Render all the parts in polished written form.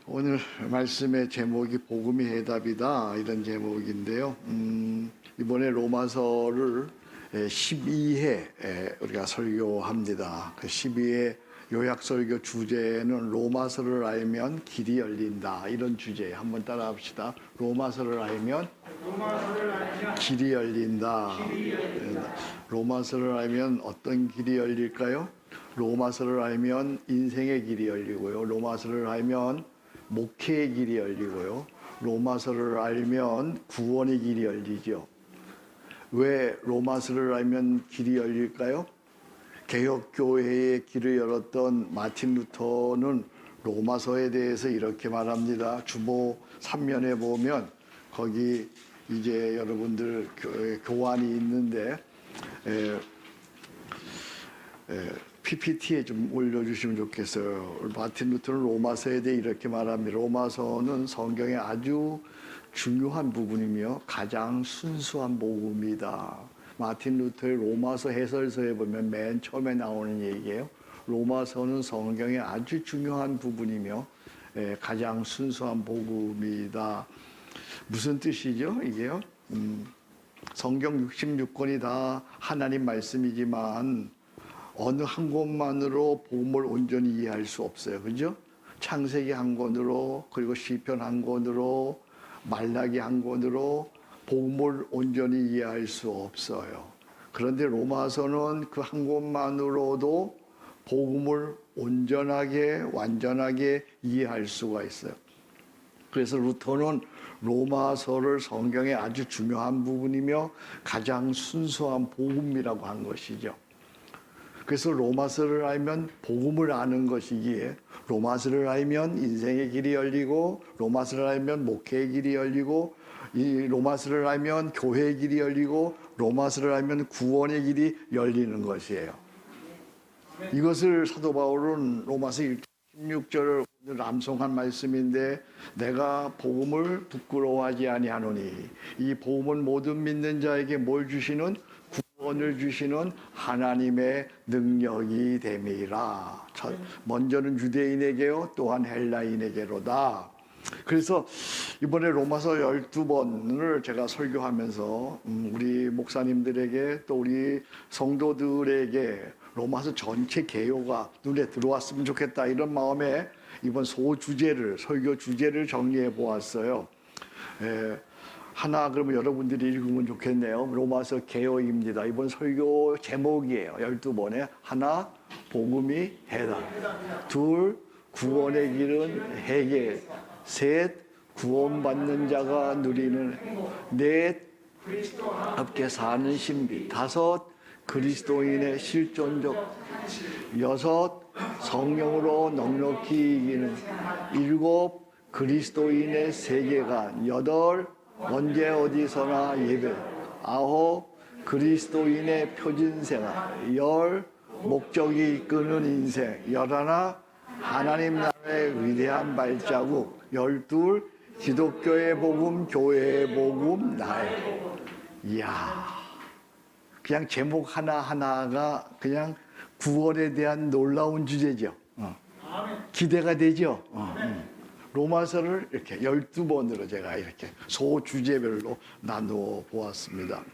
오늘 말씀의 제목이 복음이 해답이다 이런 제목인데요. 이번에 로마서를 12회 우리가 설교합니다. 그 12회 요약 설교 주제는 로마서를 알면 길이 열린다 이런 주제 한번 따라합시다. 로마서를 알면 길이 열린다. 로마서를 알면 어떤 길이 열릴까요? 로마서를 알면 인생의 길이 열리고요. 로마서를 알면 목회의 길이 열리고요. 로마서를 알면 구원의 길이 열리죠. 왜 로마서를 알면 길이 열릴까요? 개혁교회의 길을 열었던 마틴 루터는 로마서에 대해서 이렇게 말합니다. 주보 3면에 보면 거기 이제 여러분들 교환이 있는데 PPT에 좀 올려주시면 좋겠어요. 마틴 루터는 로마서에 대해 이렇게 말합니다. 로마서는 성경의 아주 중요한 부분이며 가장 순수한 복음이다. 마틴 루터의 로마서 해설서에 보면 맨 처음에 나오는 얘기예요. 로마서는 성경의 아주 중요한 부분이며 가장 순수한 복음이다. 무슨 뜻이죠? 이게요? 성경 66권이 다 하나님 말씀이지만 어느 한 권만으로 복음을 온전히 이해할 수 없어요. 그죠? 창세기 한 권으로, 그리고 시편 한 권으로, 말라기 한 권으로 복음을 온전히 이해할 수 없어요. 그런데 로마서는 그 한 권만으로도 복음을 온전하게, 완전하게 이해할 수가 있어요. 그래서 루터는 로마서를 성경의 아주 중요한 부분이며 가장 순수한 복음이라고 한 것이죠. 그래서 로마서를 알면 복음을 아는 것이기에 로마서를 알면 인생의 길이 열리고 로마서를 알면 목회의 길이 열리고 이 로마서를 알면 교회의 길이 열리고 로마서를 알면 구원의 길이 열리는 것이에요. 이것을 사도 바울은 로마서 16절을 암송한 말씀인데 내가 복음을 부끄러워하지 아니하노니 이 복음은 모든 믿는 자에게 뭘 주시는 구원을 주시는 하나님의 능력이 됨이라. 먼저는 유대인에게요 또한 헬라인에게로다. 그래서 이번에 로마서 12번을 제가 설교하면서 우리 목사님들에게 또 우리 성도들에게 로마서 전체 개요가 눈에 들어왔으면 좋겠다 이런 마음에 이번 설교 주제를 정리해 보았어요. 하나 그러면 여러분들이 읽으면 좋겠네요. 로마서 개요입니다. 이번 설교 제목이에요. 12번에 하나 복음이 해답, 둘 구원의 길은 회개, 셋 구원받는 자가 누리는, 넷 함께 사는 신비, 다섯 그리스도인의 실존적, 여섯 성령으로 넉넉히 이기는, 일곱 그리스도인의 세계관, 여덟 언제 어디서나 예배, 아홉 그리스도인의 표준생활, 열 목적이 이끄는 인생, 열하나 하나님 나라의 위대한 발자국, 열둘 기독교의 복음, 교회의 복음, 나의 복음. 이야, 그냥 제목 하나하나가 그냥 구원에 대한 놀라운 주제죠. 기대가 되죠. 로마서를 이렇게 12번으로 제가 이렇게 소주제별로 나누어 보았습니다.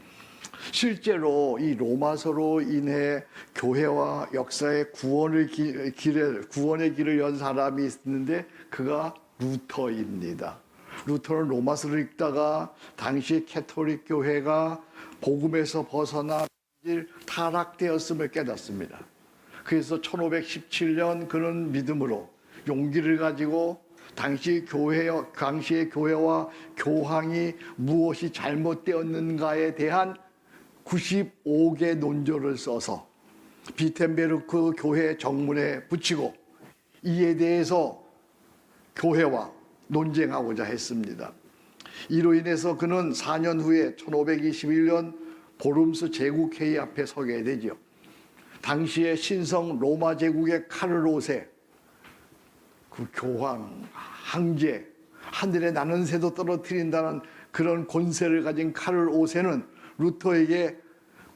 실제로 이 로마서로 인해 교회와 역사의 구원의 길을 연 사람이 있는데 그가 루터입니다. 루터는 로마서를 읽다가 당시 캐톨릭 교회가 복음에서 벗어나 타락되었음을 깨닫습니다. 그래서 1517년 그는 믿음으로 용기를 가지고 당시의 교회와 교황이 무엇이 잘못되었는가에 대한 95개 논조를 써서 비텐베르크 교회 정문에 붙이고 이에 대해서 교회와 논쟁하고자 했습니다. 이로 인해서 그는 4년 후에 1521년 보름스 제국회의 앞에 서게 되죠. 당시의 신성 로마 제국의 카를 5세, 그 교황, 황제, 하늘에 나는 새도 떨어뜨린다는 그런 권세를 가진 카를 5세는 루터에게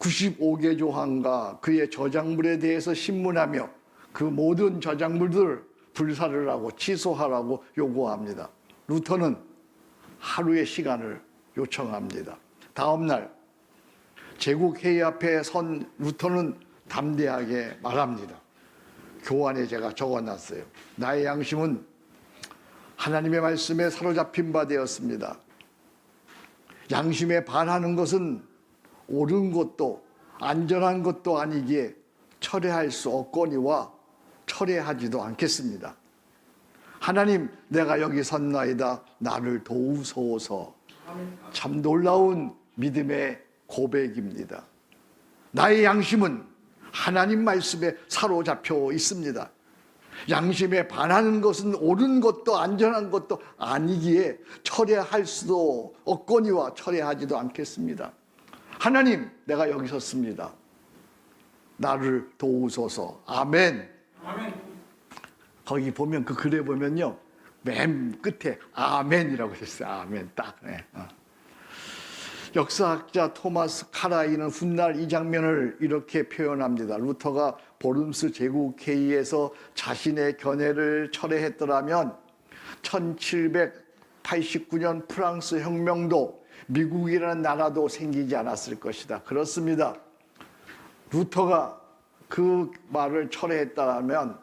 95개 조항과 그의 저작물에 대해서 신문하며 그 모든 저작물들을 불사를 하고 취소하라고 요구합니다. 루터는 하루의 시간을 요청합니다. 다음 날 제국회의 앞에 선 루터는 담대하게 말합니다. 교환에 제가 적어놨어요. 나의 양심은 하나님의 말씀에 사로잡힌 바 되었습니다. 양심에 반하는 것은 옳은 것도 안전한 것도 아니기에 철회할 수 없거니와 철회하지도 않겠습니다. 하나님, 내가 여기 섰나이다. 나를 도우소서. 참 놀라운 믿음의 고백입니다. 나의 양심은 하나님 말씀에 사로잡혀 있습니다. 양심에 반하는 것은 옳은 것도 안전한 것도 아니기에 철회할 수도 없거니와 철회하지도 않겠습니다. 하나님, 내가 여기 섰습니다. 나를 도우소서. 아멘. 아멘. 거기 보면 그 글에 보면요, 맨 끝에 아멘이라고 했어요. 아멘 딱. 네. 역사학자 토마스 카라이는 훗날 이 장면을 이렇게 표현합니다. 루터가 보름스 제국회의에서 자신의 견해를 철회했더라면 1789년 프랑스 혁명도 미국이라는 나라도 생기지 않았을 것이다. 그렇습니다. 루터가 그 말을 철회했다면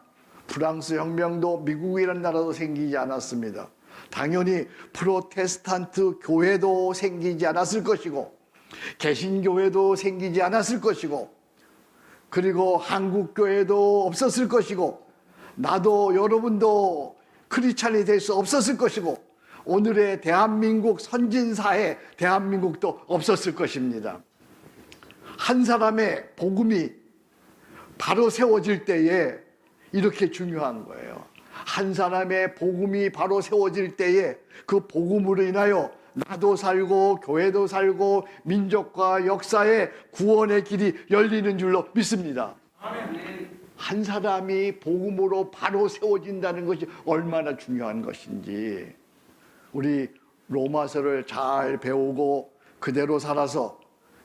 프랑스 혁명도 미국이라는 나라도 생기지 않았습니다. 당연히 프로테스탄트 교회도 생기지 않았을 것이고 개신교회도 생기지 않았을 것이고 그리고 한국교회도 없었을 것이고 나도 여러분도 크리스찬이 될 수 없었을 것이고 오늘의 대한민국 선진사회 대한민국도 없었을 것입니다. 한 사람의 복음이 바로 세워질 때에 이렇게 중요한 거예요. 한 사람의 복음이 바로 세워질 때에 그 복음으로 인하여 나도 살고 교회도 살고 민족과 역사의 구원의 길이 열리는 줄로 믿습니다. 아멘. 한 사람이 복음으로 바로 세워진다는 것이 얼마나 중요한 것인지 우리 로마서를 잘 배우고 그대로 살아서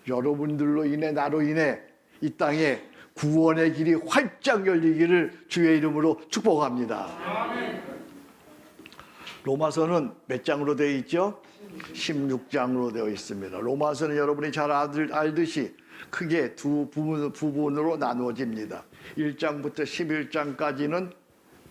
여러분들로 인해 나로 인해 이 땅에 구원의 길이 활짝 열리기를 주의 이름으로 축복합니다. 아멘. 로마서는 몇 장으로 되어 있죠? 16장으로 되어 있습니다. 로마서는 여러분이 잘 알듯이 크게 두 부분으로 나누어집니다. 1장부터 11장까지는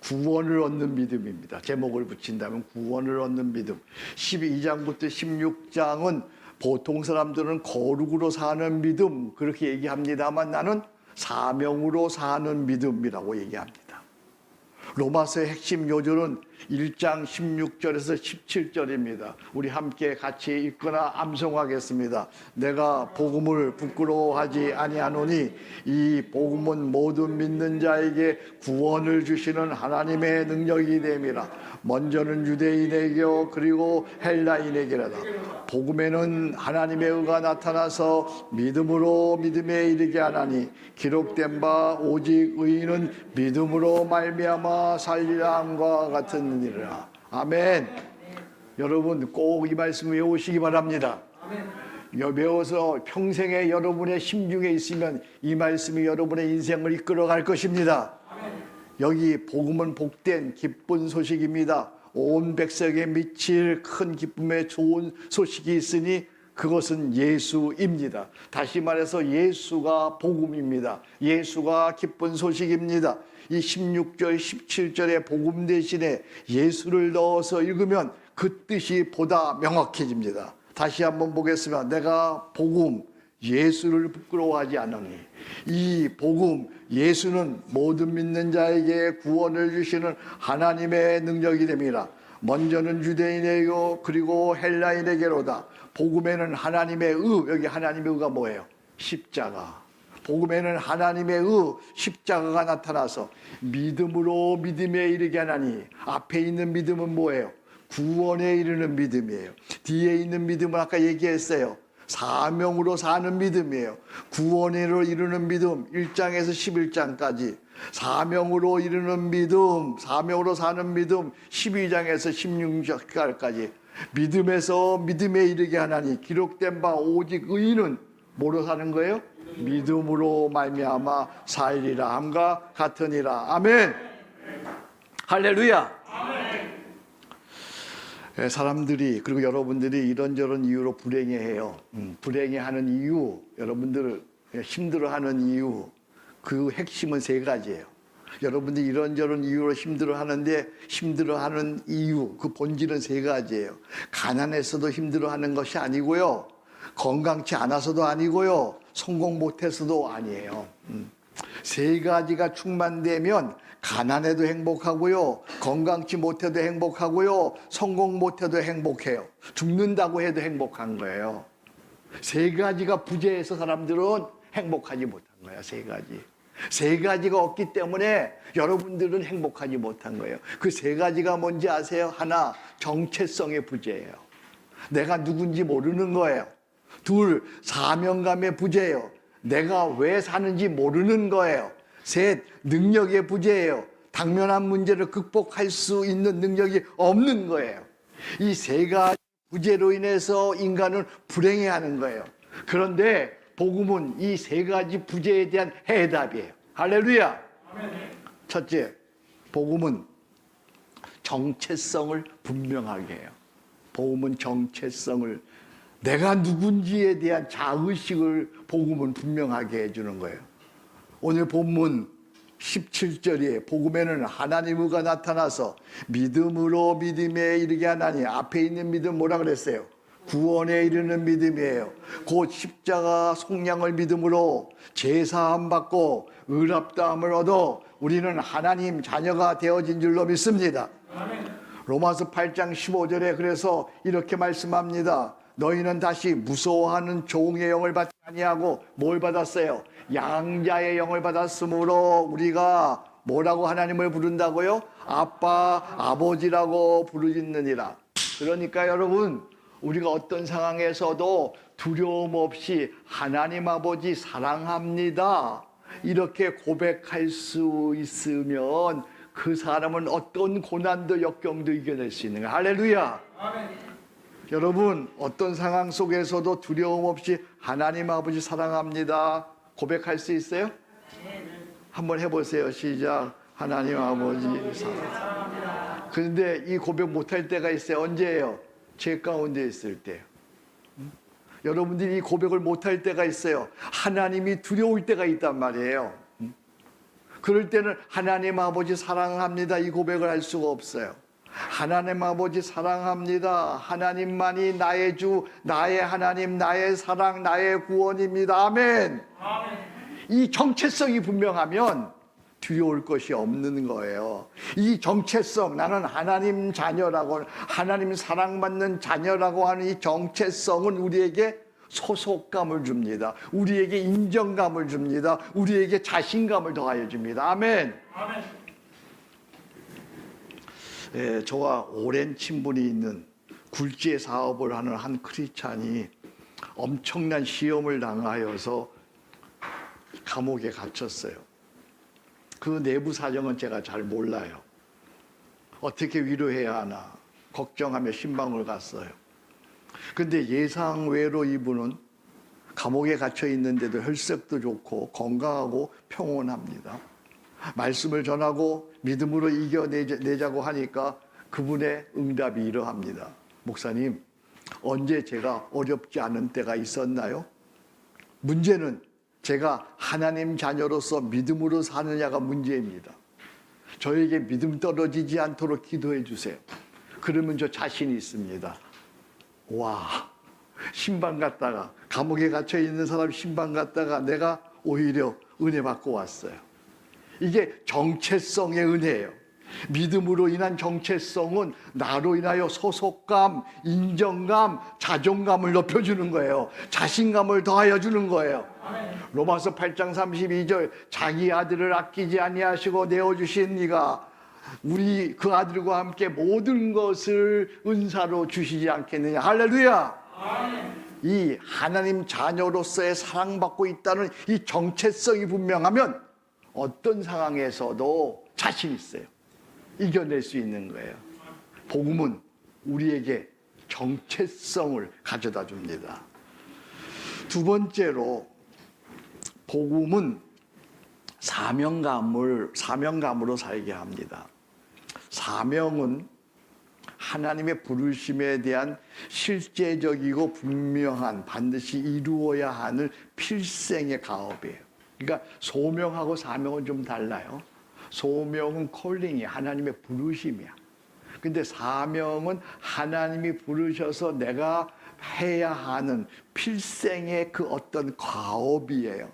구원을 얻는 믿음입니다. 제목을 붙인다면 구원을 얻는 믿음. 12장부터 16장은 보통 사람들은 거룩으로 사는 믿음 그렇게 얘기합니다만 나는 사명으로 사는 믿음이라고 얘기합니다. 로마서의 핵심 요절은 1장 16절에서 17절입니다. 우리 함께 같이 읽거나 암송하겠습니다. 내가 복음을 부끄러워하지 아니하노니 이 복음은 모든 믿는 자에게 구원을 주시는 하나님의 능력이 됨이라. 먼저는 유대인에게 그리고 헬라인에게라다. 복음에는 하나님의 의가 나타나서 믿음으로 믿음에 이르게 하나니 기록된 바 오직 의인은 믿음으로 말미암아 살리라 함과 같은 일이라. 아멘. 여러분 꼭 이 말씀 외우시기 바랍니다. 외워서 평생에 여러분의 심중에 있으면 이 말씀이 여러분의 인생을 이끌어갈 것입니다. 여기 복음은 복된 기쁜 소식입니다. 온 백성에 미칠 큰 기쁨의 좋은 소식이 있으니 그것은 예수입니다. 다시 말해서 예수가 복음입니다. 예수가 기쁜 소식입니다. 이 16절, 17절의 복음 대신에 예수를 넣어서 읽으면 그 뜻이 보다 명확해집니다. 다시 한번 보겠습니다. 내가 복음, 예수를 부끄러워하지 않으니 이 복음, 예수는 모든 믿는 자에게 구원을 주시는 하나님의 능력이 됩니다. 먼저는 유대인에게 그리고 헬라인에게로다. 복음에는 하나님의 의, 여기 하나님의 의가 뭐예요? 십자가. 복음에는 하나님의 의, 십자가가 나타나서 믿음으로 믿음에 이르게 하나니 앞에 있는 믿음은 뭐예요? 구원에 이르는 믿음이에요. 뒤에 있는 믿음은 아까 얘기했어요. 사명으로 사는 믿음이에요. 구원으로 이루는 믿음 1장에서 11장까지 사명으로 이루는 믿음, 사명으로 사는 믿음 12장에서 16장까지 믿음에서 믿음에 이르게 하나니 기록된 바 오직 의인은 뭐로 사는 거예요? 믿음으로 말미암아 살리라 함과 같으니라. 아멘. 할렐루야. 사람들이 그리고 여러분들이 이런저런 이유로 불행해해요. 불행해하는 이유, 여러분들 힘들어하는 이유, 그 핵심은 세 가지예요. 여러분들이 이런저런 이유로 힘들어하는데 힘들어하는 이유, 그 본질은 세 가지예요. 가난해서도 힘들어하는 것이 아니고요, 건강치 않아서도 아니고요, 성공 못해서도 아니에요. 세 가지가 충만되면 가난해도 행복하고요, 건강치 못해도 행복하고요, 성공 못해도 행복해요. 죽는다고 해도 행복한 거예요. 세 가지가 부재해서 사람들은 행복하지 못한 거야. 세 가지가 없기 때문에 여러분들은 행복하지 못한 거예요. 그 세 가지가 뭔지 아세요? 하나, 정체성의 부재예요. 내가 누군지 모르는 거예요. 둘, 사명감의 부재예요. 내가 왜 사는지 모르는 거예요. 셋, 능력의 부재예요. 당면한 문제를 극복할 수 있는 능력이 없는 거예요. 이 세 가지 부재로 인해서 인간은 불행해하는 거예요. 그런데 복음은 이 세 가지 부재에 대한 해답이에요. 할렐루야. 첫째, 복음은 정체성을 분명하게 해요. 복음은 정체성을, 내가 누군지에 대한 자의식을 복음은 분명하게 해주는 거예요. 오늘 본문 17절에 복음에는 하나님의 의가 나타나서 믿음으로 믿음에 이르게 하나니, 앞에 있는 믿음 뭐라 그랬어요? 구원에 이르는 믿음이에요. 곧 십자가 속량을 믿음으로 제사함 받고 의롭다함을 얻어 우리는 하나님 자녀가 되어진 줄로 믿습니다. 로마서 8장 15절에 그래서 이렇게 말씀합니다. 너희는 다시 무서워하는 종의 영을 받지 아니하고 뭘 받았어요? 양자의 영을 받았으므로 우리가 뭐라고 하나님을 부른다고요? 아빠, 아버지라고 부르짖느니라. 그러니까 여러분, 우리가 어떤 상황에서도 두려움 없이 하나님 아버지 사랑합니다, 이렇게 고백할 수 있으면 그 사람은 어떤 고난도 역경도 이겨낼 수 있는 거예요. 할렐루야. 아멘. 여러분, 어떤 상황 속에서도 두려움 없이 하나님 아버지 사랑합니다 고백할 수 있어요? 한번 해보세요. 시작. 하나님 아버지 사랑합니다. 그런데 이 고백 못할 때가 있어요. 언제예요? 죄 가운데 있을 때. 여러분들이 이 고백을 못할 때가 있어요. 하나님이 두려울 때가 있단 말이에요. 그럴 때는 하나님 아버지 사랑합니다 이 고백을 할 수가 없어요. 하나님 아버지 사랑합니다, 하나님만이 나의 주, 나의 하나님, 나의 사랑, 나의 구원입니다. 아멘. 이 정체성이 분명하면 두려울 것이 없는 거예요. 이 정체성, 나는 하나님 자녀라고, 하나님 사랑받는 자녀라고 하는 이 정체성은 우리에게 소속감을 줍니다. 우리에게 인정감을 줍니다. 우리에게 자신감을 더하여 줍니다. 아멘. 네, 저와 오랜 친분이 있는 굴지의 사업을 하는 한 크리스찬이 엄청난 시험을 당하여서 감옥에 갇혔어요. 그 내부 사정은 제가 잘 몰라요. 어떻게 위로해야 하나 걱정하며 신방을 갔어요. 근데 예상 외로 이분은 감옥에 갇혀 있는데도 혈색도 좋고 건강하고 평온합니다. 말씀을 전하고 믿음으로 이겨내자고 하니까 그분의 응답이 이러합니다. 목사님, 언제 제가 어렵지 않은 때가 있었나요? 문제는 제가 하나님 자녀로서 믿음으로 사느냐가 문제입니다. 저에게 믿음 떨어지지 않도록 기도해 주세요. 그러면 저 자신이 있습니다. 와, 신방 갔다가, 감옥에 갇혀 있는 사람 신방 갔다가 내가 오히려 은혜 받고 왔어요. 이게 정체성의 은혜예요. 믿음으로 인한 정체성은 나로 인하여 소속감, 인정감, 자존감을 높여주는 거예요. 자신감을 더하여 주는 거예요. 로마서 8장 32절, 자기 아들을 아끼지 아니하시고 내어주신 이가 우리 그 아들과 함께 모든 것을 은사로 주시지 않겠느냐. 할렐루야. 이 하나님 자녀로서의 사랑받고 있다는 이 정체성이 분명하면 어떤 상황에서도 자신 있어요. 이겨낼 수 있는 거예요. 복음은 우리에게 정체성을 가져다 줍니다. 두 번째로, 복음은 사명감으로 살게 합니다. 사명은 하나님의 부르심에 대한 실제적이고 분명한 반드시 이루어야 하는 필생의 가업이에요. 그러니까 소명하고 사명은 좀 달라요. 소명은 콜링이 하나님의 부르심이야. 근데 사명은 하나님이 부르셔서 내가 해야 하는 필생의 그 어떤 과업이에요.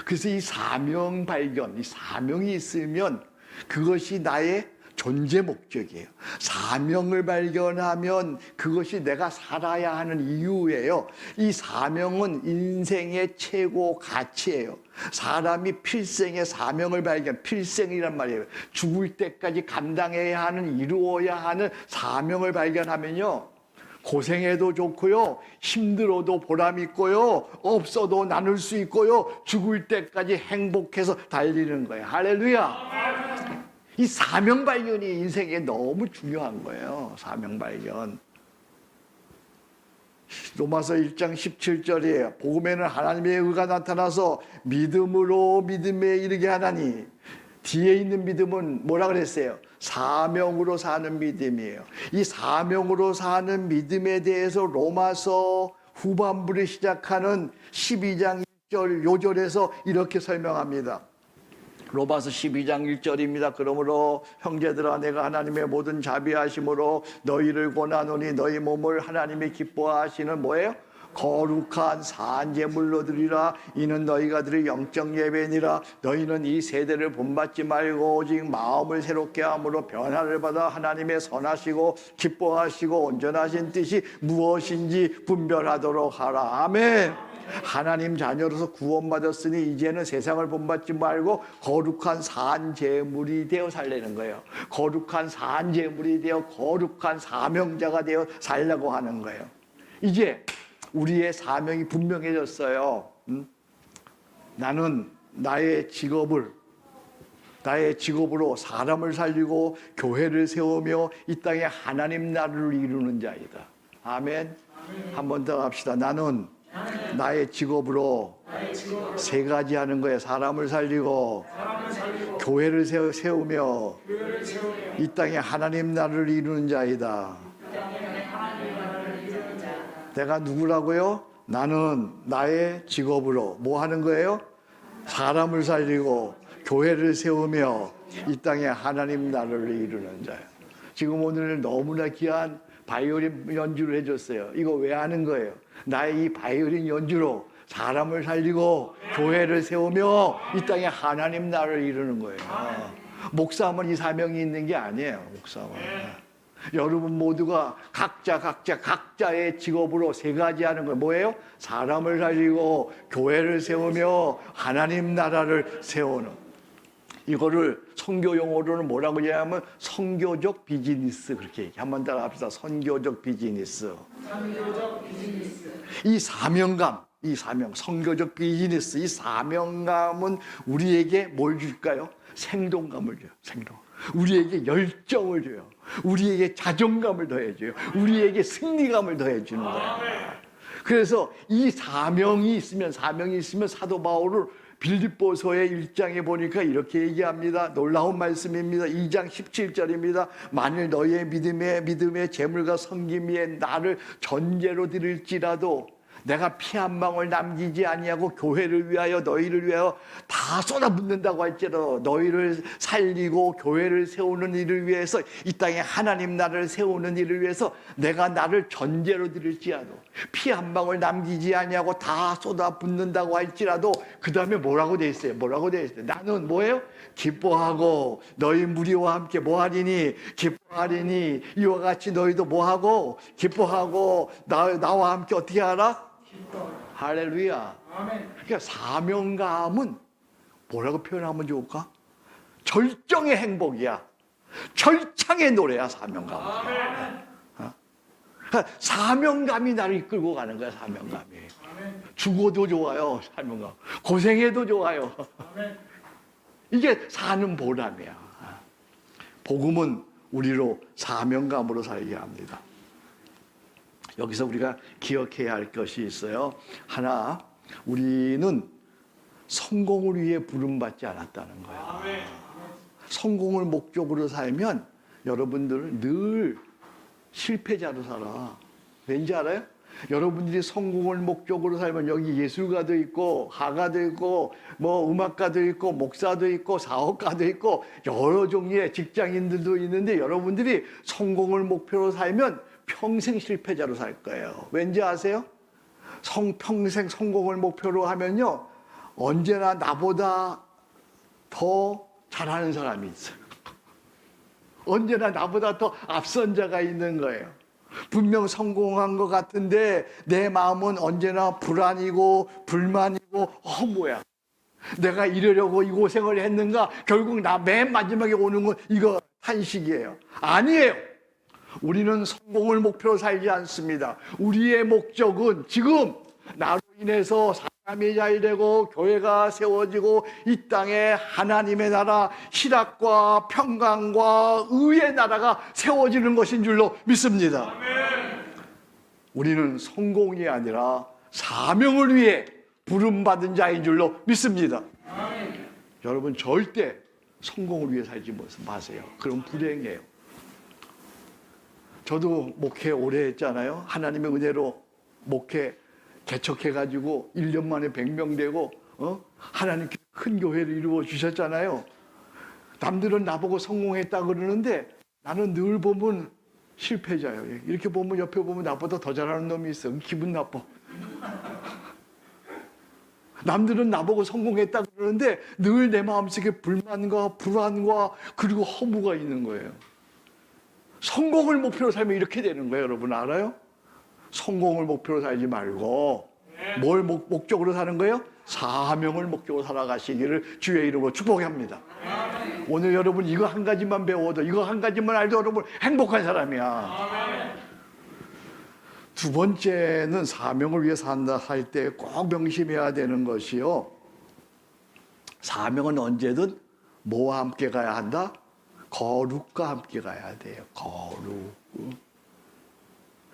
그래서 이 사명 발견, 이 사명이 있으면 그것이 나의 존재 목적이에요. 사명을 발견하면 그것이 내가 살아야 하는 이유예요. 이 사명은 인생의 최고 가치예요. 사람이 필생의 사명을 발견, 필생이란 말이에요. 죽을 때까지 감당해야 하는, 이루어야 하는 사명을 발견하면요, 고생해도 좋고요, 힘들어도 보람 있고요, 없어도 나눌 수 있고요, 죽을 때까지 행복해서 달리는 거예요. 할렐루야. 이 사명 발견이 인생에 너무 중요한 거예요. 사명 발견. 로마서 1장 17절이에요. 복음에는 하나님의 의가 나타나서 믿음으로 믿음에 이르게 하나니, 뒤에 있는 믿음은 뭐라 그랬어요? 사명으로 사는 믿음이에요. 이 사명으로 사는 믿음에 대해서 로마서 후반부를 시작하는 12장 1절 요절에서 이렇게 설명합니다. 로마서 12장 1절입니다. 그러므로 형제들아, 내가 하나님의 모든 자비하심으로 너희를 권하노니 너희 몸을 하나님이 기뻐하시는 뭐예요? 거룩한 산제물로 드리라. 이는 너희가 드릴 영적 예배니라. 너희는 이 세대를 본받지 말고 오직 마음을 새롭게 함으로 변화를 받아 하나님의 선하시고 기뻐하시고 온전하신 뜻이 무엇인지 분별하도록 하라. 아멘. 하나님 자녀로서 구원받았으니 이제는 세상을 본받지 말고 거룩한 산제물이 되어 살려는 거예요. 거룩한 산제물이 되어 거룩한 사명자가 되어 살려고 하는 거예요. 이제 우리의 사명이 분명해졌어요. 나는 나의 직업으로 사람을 살리고 교회를 세우며 이 땅에 하나님 나라를 이루는 자이다. 아멘. 한 번 더 합시다. 나는 나의 직업으로 세 가지 하는 거예요. 사람을 살리고 교회를 세우며 이 땅에 하나님 나라를 이루는 자이다. 내가 누구라고요? 나는 나의 직업으로 뭐 하는 거예요? 사람을 살리고 교회를 세우며 이 땅에 하나님 나라를 이루는 자예요. 지금 오늘 너무나 귀한 바이올린 연주를 해줬어요. 이거 왜 하는 거예요? 나의 이 바이올린 연주로 사람을 살리고 교회를 세우며 이 땅에 하나님 나라를 이루는 거예요. 목사만 이 사명이 있는 게 아니에요. 목사만. 여러분 모두가 각자의 직업으로 세 가지 하는 거예요. 뭐예요? 사람을 살리고 교회를 세우며 하나님 나라를 세우는. 이거를 선교 용어로는 뭐라고 얘기하면 선교적 비즈니스, 그렇게 얘기. 한번 따라 합시다. 선교적 비즈니스. 이 사명감, 선교적 비즈니스, 이 사명감은 우리에게 뭘 줄까요? 생동감을 줘요. 생동. 우리에게 열정을 줘요. 우리에게 자존감을 더해줘요. 우리에게 승리감을 더해주는 거예요. 그래서 이 사명이 있으면 사도 바울을 빌립보서의 1장에 보니까 이렇게 얘기합니다. 놀라운 말씀입니다. 2장 17절입니다. 만일 너희의 믿음의 재물과 섬김 위에 나를 전제로 드릴지라도 내가 피 한 방울 남기지 아니하고 교회를 위하여 너희를 위하여 다 쏟아붓는다고 할지라도 너희를 살리고 교회를 세우는 일을 위해서 이 땅에 하나님 나라를 세우는 일을 위해서 내가 나를 전제로 드릴지라도 피 한 방울 남기지 아니하고 다 쏟아붓는다고 할지라도 그 다음에 뭐라고 돼 있어요? 나는 뭐예요? 기뻐하고 너희 무리와 함께 뭐하리니? 기뻐하리니 이와 같이 너희도 뭐하고? 기뻐하고 나와 함께 어떻게 하라? 할렐루야. 아멘. 그러니까 사명감은 뭐라고 표현하면 좋을까? 절정의 행복이야. 절창의 노래야, 사명감은. 그러니까 사명감이 나를 이끌고 가는 거야, 사명감이. 아멘. 죽어도 좋아요, 사명감. 고생해도 좋아요. 아멘. 이게 사는 보람이야. 복음은 우리로 사명감으로 살게 합니다. 여기서 우리가 기억해야 할 것이 있어요. 하나, 우리는 성공을 위해 부름받지 않았다는 거예요. 성공을 목적으로 살면 여러분들은 늘 실패자로 살아. 왠지 알아요? 여러분들이 성공을 목적으로 살면 여기 예술가도 있고 화가도 있고 뭐 음악가도 있고 목사도 있고 사업가도 있고 여러 종류의 직장인들도 있는데 여러분들이 성공을 목표로 살면 평생 실패자로 살 거예요. 왠지 아세요? 평생 성공을 목표로 하면요 언제나 나보다 더 잘하는 사람이 있어요. 언제나 나보다 더 앞선 자가 있는 거예요. 분명 성공한 것 같은데 내 마음은 언제나 불안이고 불만이고 뭐야 내가 이러려고 이 고생을 했는가. 결국 나 맨 마지막에 오는 건 이거 탄식이에요. 아니에요. 우리는 성공을 목표로 살지 않습니다. 우리의 목적은 지금 나로 인해서 사람이 잘 되고 교회가 세워지고 이 땅에 하나님의 나라 희락과 평강과 의의 나라가 세워지는 것인 줄로 믿습니다. 우리는 성공이 아니라 사명을 위해 부름받은 자인 줄로 믿습니다. 여러분 절대 성공을 위해 살지 마세요. 그럼 불행해요. 저도 목회 오래 했잖아요. 하나님의 은혜로 목회 개척해가지고 1년 만에 100명 되고 하나님께 큰 교회를 이루어 주셨잖아요. 남들은 나보고 성공했다 그러는데 나는 늘 보면 실패자예요. 이렇게 보면 옆에 보면 나보다 더 잘하는 놈이 있어. 기분 나빠. 남들은 나보고 성공했다 그러는데 늘 내 마음속에 불만과 불안과 그리고 허무가 있는 거예요. 성공을 목표로 살면 이렇게 되는 거예요. 여러분 알아요? 성공을 목표로 살지 말고 뭘 목적으로 사는 거예요? 사명을 목적으로 살아가시기를 주의 이름으로 축복합니다. 오늘 여러분 이거 한 가지만 배워도 이거 한 가지만 알도 여러분 행복한 사람이야. 두 번째는 사명을 위해 산다 할 때 꼭 명심해야 되는 것이요. 사명은 언제든 뭐와 함께 가야 한다? 거룩과 함께 가야 돼요. 거룩.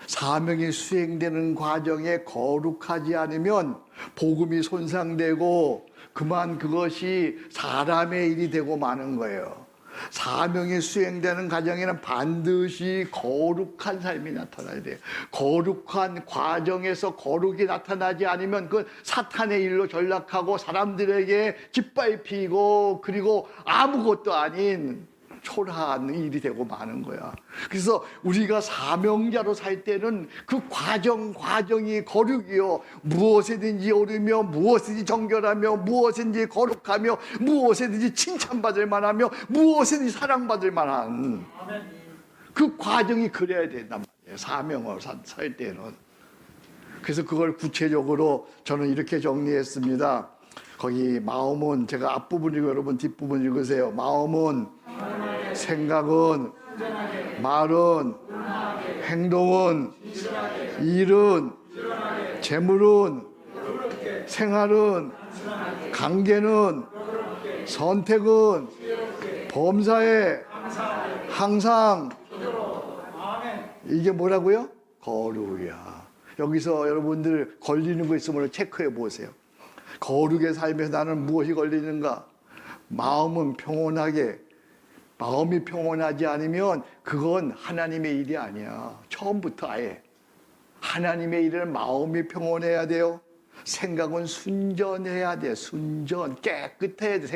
사명이 수행되는 과정에 거룩하지 않으면 복음이 손상되고 그만 그것이 사람의 일이 되고 마는 거예요. 사명이 수행되는 과정에는 반드시 거룩한 삶이 나타나야 돼요. 거룩한 과정에서 거룩이 나타나지 않으면 그건 사탄의 일로 전락하고 사람들에게 짓밟히고 그리고 아무것도 아닌 초라한 일이 되고 마는 거야. 그래서 우리가 사명자로 살 때는 그 과정이 거룩이요. 무엇에든지 오르며 무엇이든지 정결하며 무엇이든지 거룩하며 무엇에든지 칭찬받을 만하며 무엇이든지 사랑받을 만한 그 과정이 그래야 된단 말이에요. 사명을 살 때는. 그래서 그걸 구체적으로 저는 이렇게 정리했습니다. 거기 마음은 제가 앞부분 읽고 여러분 뒷부분 읽으세요. 마음은 생각은 말은 행동은 일은 재물은 생활은 관계는 선택은 범사에 항상 이게 뭐라고요? 거룩이야. 여기서 여러분들 걸리는 거 있으면 체크해 보세요. 거룩의 삶에서 나는 무엇이 걸리는가? 마음은 평온하게, 마음이 평온하지 않으면 그건 하나님의 일이 아니야. 처음부터 아예. 하나님의 일은 마음이 평온해야 돼요. 생각은 순전해야 돼. 순전, 깨끗해야 돼.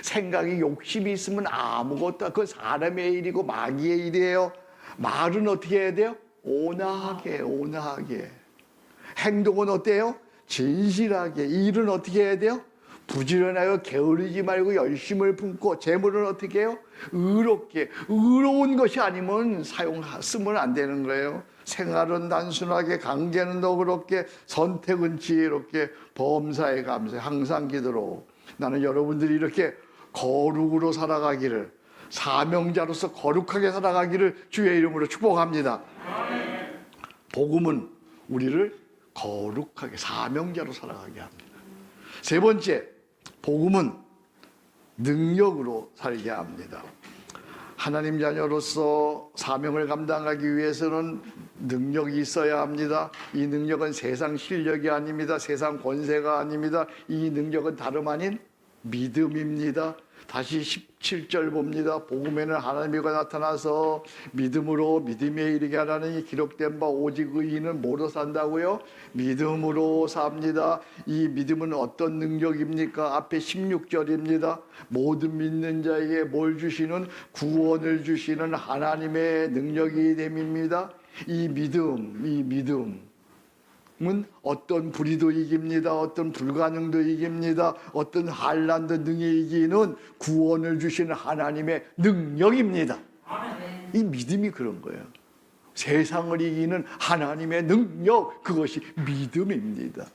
생각이 욕심이 있으면 아무것도, 그건 사람의 일이고 마귀의 일이에요. 말은 어떻게 해야 돼요? 온화하게. 행동은 어때요? 진실하게. 일은 어떻게 해야 돼요? 부지런하여 게으르지 말고 열심을 품고. 재물은 어떻게 해요? 의롭게. 의로운 것이 아니면 쓰면 안 되는 거예요. 생활은 단순하게, 관계는 너그럽게, 선택은 지혜롭게, 범사에 감사해. 항상 기도로. 나는 여러분들이 이렇게 거룩으로 살아가기를, 사명자로서 거룩하게 살아가기를 주의 이름으로 축복합니다. 복음은 우리를 거룩하게 사명자로 살아가게 합니다. 세 번째, 복음은 능력으로 살게 합니다. 하나님 자녀로서 사명을 감당하기 위해서는 능력이 있어야 합니다. 이 능력은 세상 실력이 아닙니다. 세상 권세가 아닙니다. 이 능력은 다름 아닌 믿음입니다. 다시 17절 봅니다. 복음에는 하나님이 나타나서 믿음으로 믿음에 이르게 하라는 기록된 바 오직 의인은 뭐로 산다고요? 믿음으로 삽니다. 이 믿음은 어떤 능력입니까? 앞에 16절입니다. 모든 믿는 자에게 뭘 주시는? 구원을 주시는 하나님의 능력이 됨입니다. 이 믿음은 어떤 불의도 이깁니다. 어떤 불가능도 이깁니다. 어떤 한란도 능히 이기는 구원을 주시는 하나님의 능력입니다. 이 믿음이 그런 거예요. 세상을 이기는 하나님의 능력, 그것이 믿음입니다.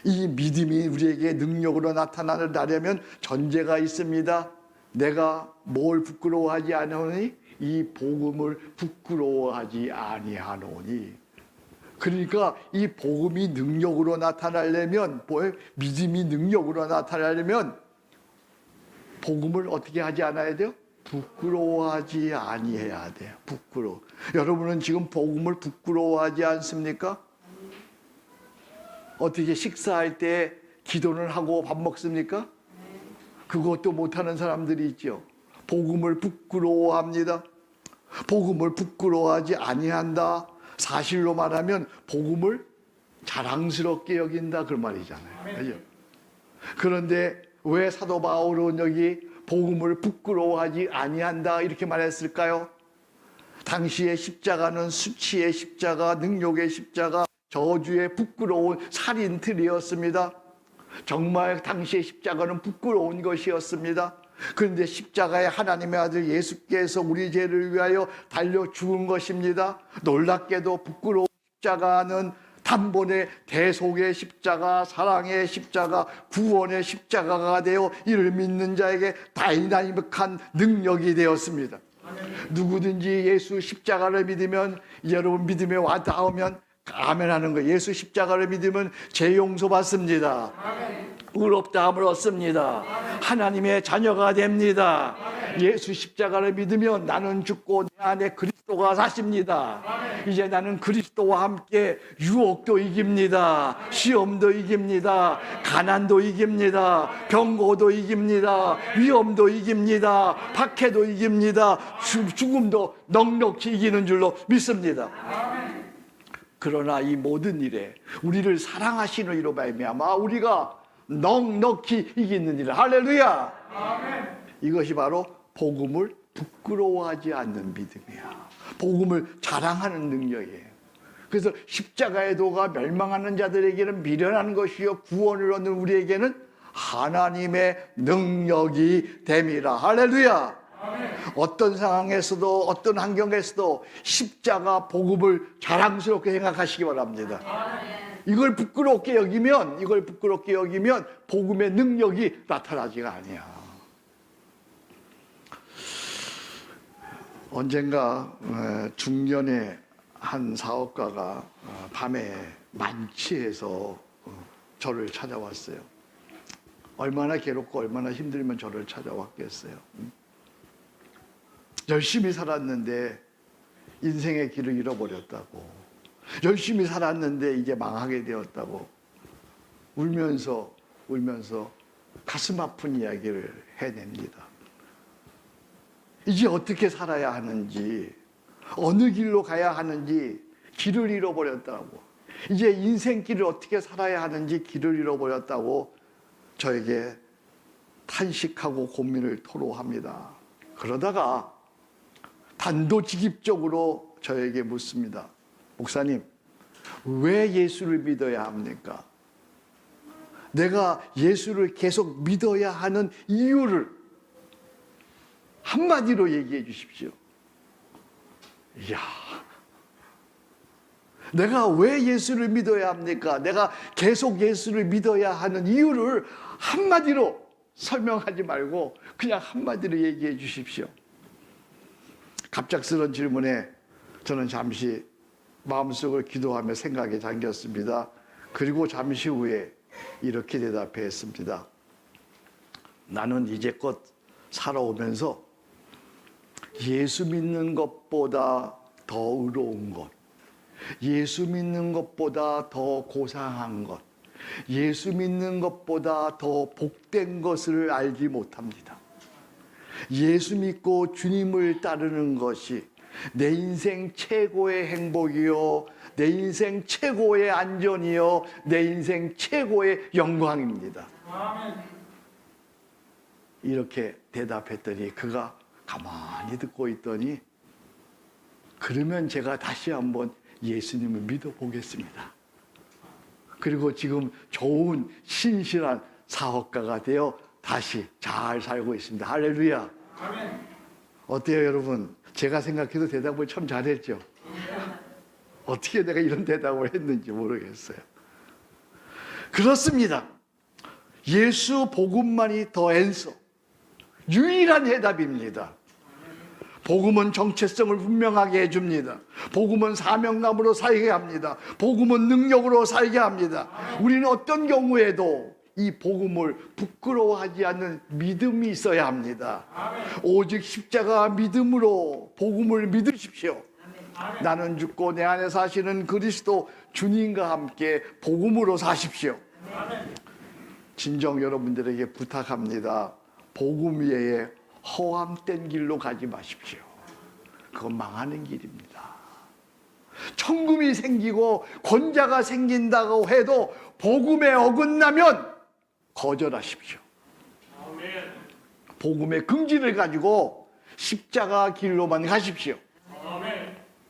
이 믿음이 우리에게 능력으로 나타나려면 전제가 있습니다. 내가 뭘 부끄러워하지 않으니? 이 복음을 부끄러워하지 아니하노니. 그러니까 이 복음이 능력으로 나타나려면, 믿음이 능력으로 나타나려면 복음을 어떻게 하지 않아야 돼요? 부끄러워하지 아니해야 돼요. 부끄러워. 여러분은 지금 복음을 부끄러워하지 않습니까? 어떻게 식사할 때 기도를 하고 밥 먹습니까? 그것도 못하는 사람들이 있죠. 복음을 부끄러워합니다. 복음을 부끄러워하지 아니한다. 사실로 말하면 복음을 자랑스럽게 여긴다, 그 말이잖아요. 그죠? 그런데 왜 사도 바울은 여기 복음을 부끄러워하지 아니한다 이렇게 말했을까요? 당시의 십자가는 수치의 십자가, 능욕의 십자가, 저주의 부끄러운 살인틀이었습니다. 정말 당시의 십자가는 부끄러운 것이었습니다. 그런데 십자가에 하나님의 아들 예수께서 우리 죄를 위하여 달려 죽은 것입니다. 놀랍게도 부끄러운 십자가는 단번에 대속의 십자가, 사랑의 십자가, 구원의 십자가가 되어 이를 믿는 자에게 다이나믹한 능력이 되었습니다. 누구든지 예수 십자가를 믿으면, 여러분 믿음에 와 닿으면 아멘 하는 거예요. 예수 십자가를 믿으면 죄 용서 받습니다. 의롭다함을 얻습니다. 하나님의 자녀가 됩니다. 예수 십자가를 믿으면 나는 죽고 내 안에 그리스도가 사십니다. 이제 나는 그리스도와 함께 유혹도 이깁니다. 시험도 이깁니다. 가난도 이깁니다. 병고도 이깁니다. 위험도 이깁니다. 박해도 이깁니다. 죽음도 넉넉히 이기는 줄로 믿습니다. 그러나 이 모든 일에 우리를 사랑하시는 이로 말미암아 우리가 넉넉히 이기는 일. 할렐루야. 아멘. 이것이 바로 복음을 부끄러워하지 않는 믿음이야. 복음을 자랑하는 능력이에요. 그래서 십자가의 도가 멸망하는 자들에게는 미련한 것이요 구원을 얻는 우리에게는 하나님의 능력이 됨이라. 할렐루야. 아멘. 어떤 상황에서도 어떤 환경에서도 십자가 복음을 자랑스럽게 생각하시기 바랍니다. 아멘. 이걸 부끄럽게 여기면 복음의 능력이 나타나지가 아니야. 언젠가 중년의 한 사업가가 밤에 만취해서 저를 찾아왔어요. 얼마나 괴롭고 얼마나 힘들면 저를 찾아왔겠어요. 열심히 살았는데 인생의 길을 잃어버렸다고. 열심히 살았는데 이제 망하게 되었다고 울면서 가슴 아픈 이야기를 해냅니다. 이제 어떻게 살아야 하는지, 어느 길로 가야 하는지 길을 잃어버렸다고, 이제 인생길을 어떻게 살아야 하는지 길을 잃어버렸다고 저에게 탄식하고 고민을 토로합니다. 그러다가 단도직입적으로 저에게 묻습니다. 목사님, 왜 예수를 믿어야 합니까? 내가 예수를 계속 믿어야 하는 이유를 한마디로 얘기해 주십시오. 이야, 내가 왜 예수를 믿어야 합니까? 내가 계속 예수를 믿어야 하는 이유를 한마디로 설명하지 말고 그냥 한마디로 얘기해 주십시오. 갑작스러운 질문에 저는 잠시 마음속을 기도하며 생각에 잠겼습니다. 그리고 잠시 후에 이렇게 대답했습니다. 나는 이제껏 살아오면서 예수 믿는 것보다 더 의로운 것, 예수 믿는 것보다 더 고상한 것, 예수 믿는 것보다 더 복된 것을 알지 못합니다. 예수 믿고 주님을 따르는 것이 내 인생 최고의 행복이요, 내 인생 최고의 안전이요, 내 인생 최고의 영광입니다. 이렇게 대답했더니 그가 가만히 듣고 있더니, 그러면 제가 다시 한번 예수님을 믿어보겠습니다. 그리고 지금 좋은 신실한 사업가가 되어 다시 잘 살고 있습니다. 할렐루야. 아멘. 어때요, 여러분? 제가 생각해도 대답을 참 잘했죠. 어떻게 내가 이런 대답을 했는지 모르겠어요. 그렇습니다. 예수 복음만이 더 앤서, 유일한 해답입니다. 복음은 정체성을 분명하게 해줍니다. 복음은 사명감으로 살게 합니다. 복음은 능력으로 살게 합니다. 우리는 어떤 경우에도 이 복음을 부끄러워하지 않는 믿음이 있어야 합니다. 오직 십자가 믿음으로 복음을 믿으십시오. 나는 죽고 내 안에 사시는 그리스도 주님과 함께 복음으로 사십시오. 진정 여러분들에게 부탁합니다. 복음 외에 허황된 길로 가지 마십시오. 그건 망하는 길입니다. 천금이 생기고 권자가 생긴다고 해도 복음에 어긋나면 거절하십시오. 복음의 긍지를 가지고 십자가 길로만 가십시오.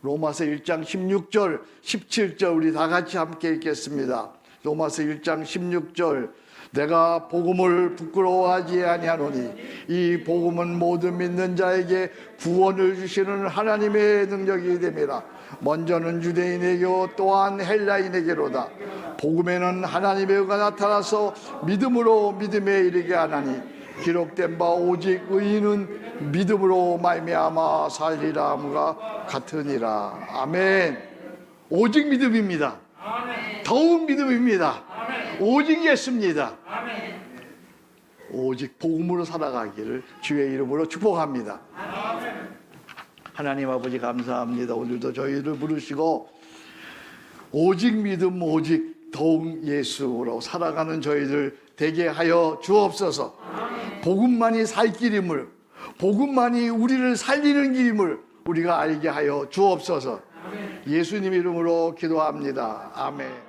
로마서 1장 16절, 17절 우리 다 같이 함께 읽겠습니다. 로마서 1장 16절, 내가 복음을 부끄러워하지 아니하노니 이 복음은 모든 믿는 자에게 구원을 주시는 하나님의 능력이 됨이라. 먼저는 유대인에게요 또한 헬라인에게로다. 복음에는 하나님의 의가 나타나서 믿음으로 믿음에 이르게 하나니 기록된 바 오직 의인은 믿음으로 말미암아 살리라 함과 같으니라. 아멘. 오직 믿음입니다. 더욱 믿음입니다. 오직 예수입니다. 오직 복음으로 살아가기를 주의 이름으로 축복합니다. 하나님 아버지 감사합니다. 오늘도 저희를 부르시고 오직 믿음, 오직 더욱 예수로 살아가는 저희들 되게 하여 주옵소서. 복음만이 살 길임을, 복음만이 우리를 살리는 길임을 우리가 알게 하여 주옵소서. 예수님 이름으로 기도합니다. 아멘.